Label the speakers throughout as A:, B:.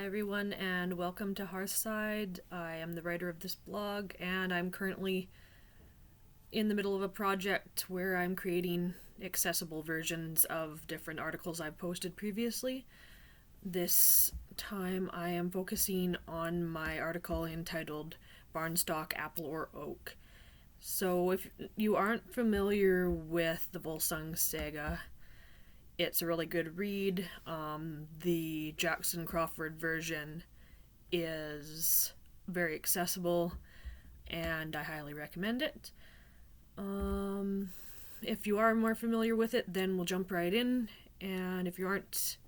A: Hi everyone and welcome to Hearthside. I am the writer of this blog and I'm currently in the middle of a project where I'm creating accessible versions of different articles I've posted previously. This time I am focusing on my article entitled Barnstokk, Apple or Oak. So if you aren't familiar with the Volsung Saga, it's a really good read. The Jackson Crawford version is very accessible, and I highly recommend it. If you are more familiar with it, then we'll jump right in, and if you aren't,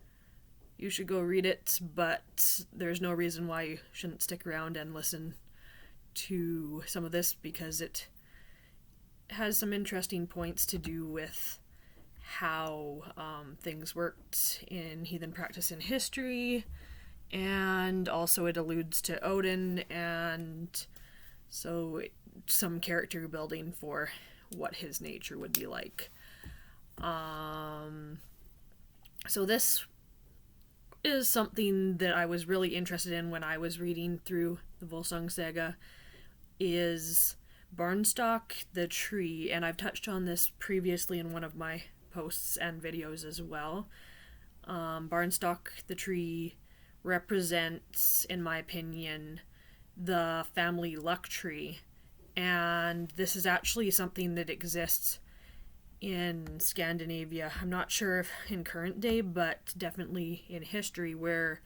A: you should go read it, but there's no reason why you shouldn't stick around and listen to some of this, because it has some interesting points to do with how things worked in heathen practice in history, and also it alludes to Odin, and so some character building for what his nature would be like. So this is something that I was really interested in when I was reading through the Volsung Saga, is Barnstokk the tree, and I've touched on this previously in one of my posts and videos as well. Barnstokk the tree represents, in my opinion, the family luck tree, and this is actually something that exists in Scandinavia. I'm not sure if in current day, but definitely in history, where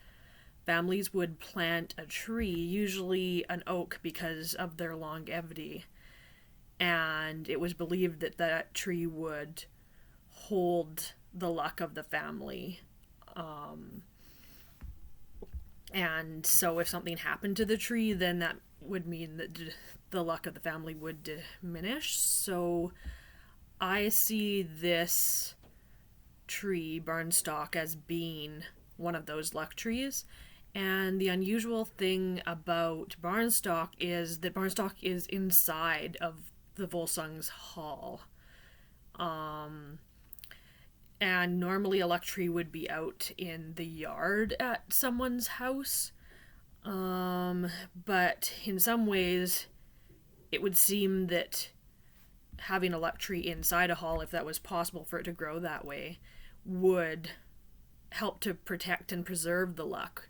A: families would plant a tree, usually an oak, because of their longevity, and it was believed that that tree would hold the luck of the family. And so if something happened to the tree, then that would mean that the luck of the family would diminish. So I see this tree, Barnstokk, as being one of those luck trees. And the unusual thing about Barnstokk is that Barnstokk is inside of the Volsung's hall. And normally a luck tree would be out in the yard at someone's house. But in some ways, it would seem that having a luck tree inside a hall, if that was possible for it to grow that way, would help to protect and preserve the luck.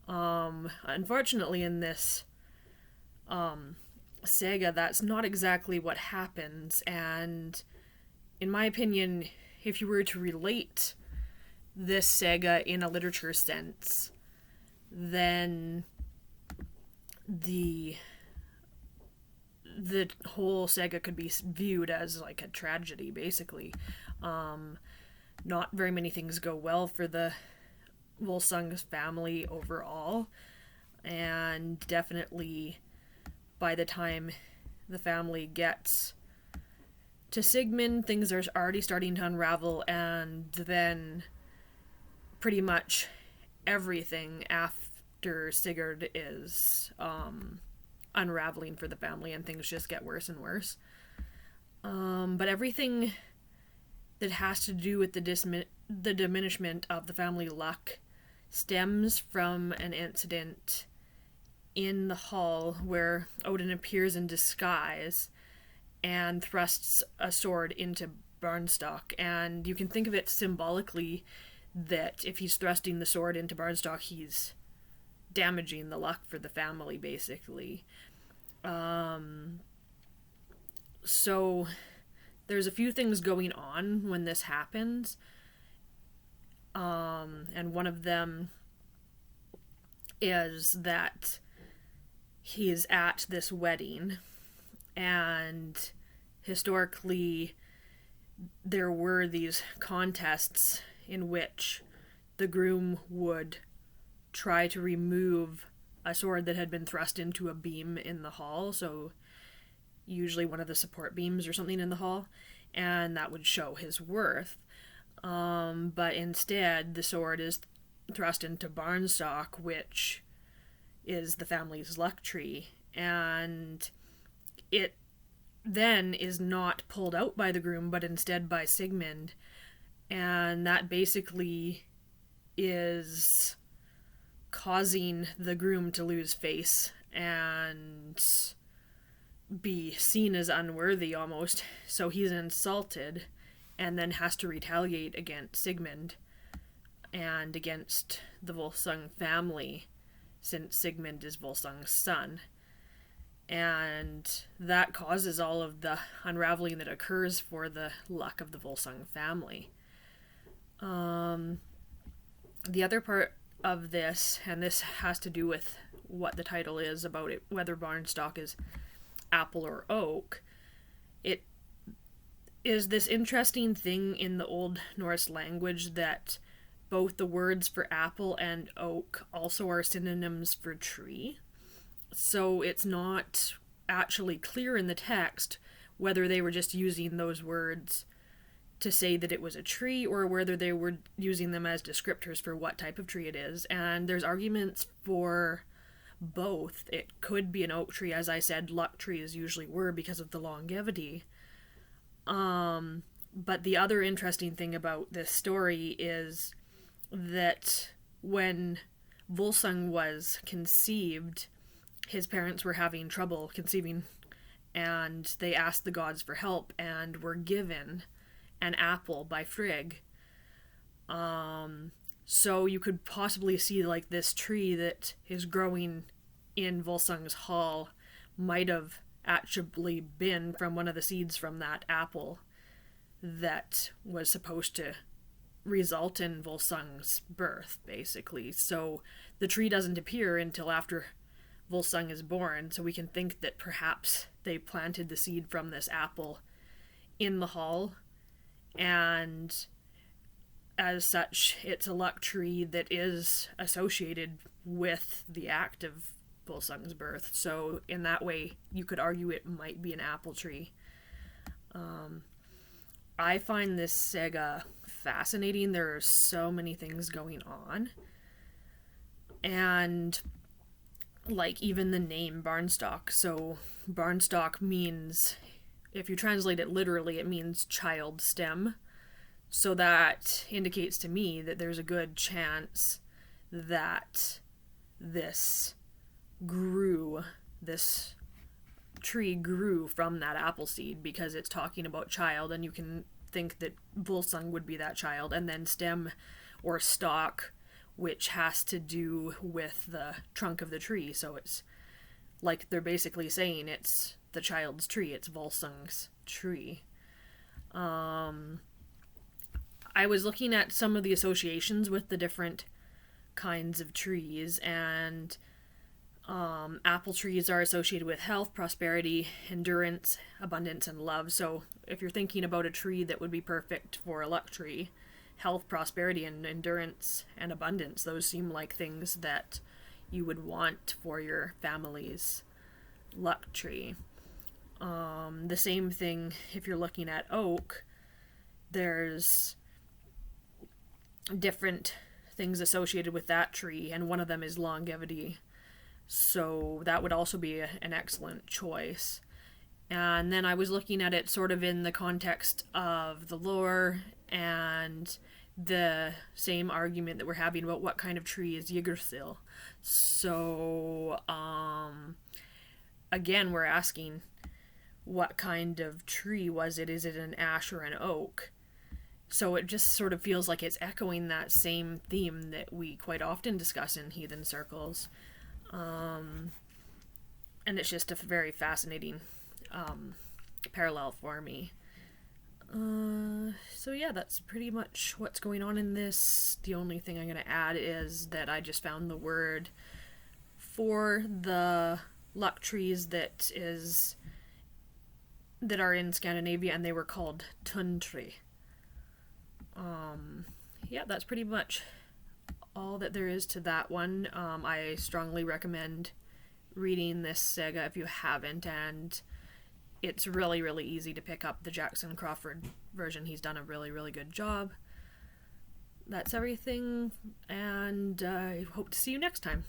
A: Unfortunately, in this saga, that's not exactly what happens, and in my opinion, if you were to relate this saga in a literature sense, then the whole saga could be viewed as like a tragedy, basically. Not very many things go well for the Volsung's family overall, and definitely by the time the family gets to Sigmund, things are already starting to unravel, and then pretty much everything after Sigurd is unraveling for the family, and things just get worse and worse. But everything that has to do with the diminishment of the family luck stems from an incident in the hall where Odin appears in disguise and thrusts a sword into Barnstokk. And you can think of it symbolically that if he's thrusting the sword into Barnstokk, he's damaging the luck for the family, basically. So there's a few things going on when this happens. And one of them is that he's at this wedding, and historically there were these contests in which the groom would try to remove a sword that had been thrust into a beam in the hall, so usually one of the support beams or something in the hall, and that would show his worth. But instead the sword is thrust into Barnstokk, which is the family's luck tree, and it then is not pulled out by the groom, but instead by Sigmund, and that basically is causing the groom to lose face and be seen as unworthy almost. So he's insulted and then has to retaliate against Sigmund and against the Volsung family, since Sigmund is Volsung's son. And that causes all of the unraveling that occurs for the luck of the Volsung family. The other part of this, and this has to do with what the title is about it, whether Barnstokk is apple or oak, it is this interesting thing in the Old Norse language that both the words for apple and oak also are synonyms for tree. So it's not actually clear in the text whether they were just using those words to say that it was a tree or whether they were using them as descriptors for what type of tree it is. And there's arguments for both. It could be an oak tree, as I said, luck trees usually were because of the longevity. But the other interesting thing about this story is that when Volsung was conceived, his parents were having trouble conceiving, and they asked the gods for help and were given an apple by Frigg. So you could possibly see like this tree that is growing in Volsung's hall might have actually been from one of the seeds from that apple that was supposed to result in Volsung's birth, basically. So the tree doesn't appear until after Volsung is born, so we can think that perhaps they planted the seed from this apple in the hall, and as such it's a luck tree that is associated with the act of Volsung's birth. So in that way you could argue it might be an apple tree. I find this saga fascinating. There are so many things going on, and like even the name Barnstokk. So Barnstokk means, if you translate it literally, it means child stem. So that indicates to me that there's a good chance that this tree grew from that apple seed, because it's talking about child, and you can think that Volsung would be that child. And then stem or stalk, which has to do with the trunk of the tree. So it's like they're basically saying it's the child's tree, it's Volsung's tree. I was looking at some of the associations with the different kinds of trees, and apple trees are associated with health, prosperity, endurance, abundance, and love. So if you're thinking about a tree that would be perfect for a luck tree, health, prosperity, and endurance, and abundance, those seem like things that you would want for your family's luck tree. The same thing if you're looking at oak. There's different things associated with that tree, and one of them is longevity. So that would also be an excellent choice. And then I was looking at it sort of in the context of the lore and the same argument that we're having about what kind of tree is Yggdrasill. So again, we're asking, what kind of tree was it? Is it an ash or an oak? So it just sort of feels like it's echoing that same theme that we quite often discuss in heathen circles. And it's just a very fascinating parallel for me. So yeah, that's pretty much what's going on in this. The only thing I'm going to add is that I just found the word for the luck trees that are in Scandinavia, and they were called tundri. Yeah, that's pretty much all that there is to that one. I strongly recommend reading this saga if you haven't, and it's really, really easy to pick up the Jackson Crawford version. He's done a really, really good job. That's everything, and I hope to see you next time.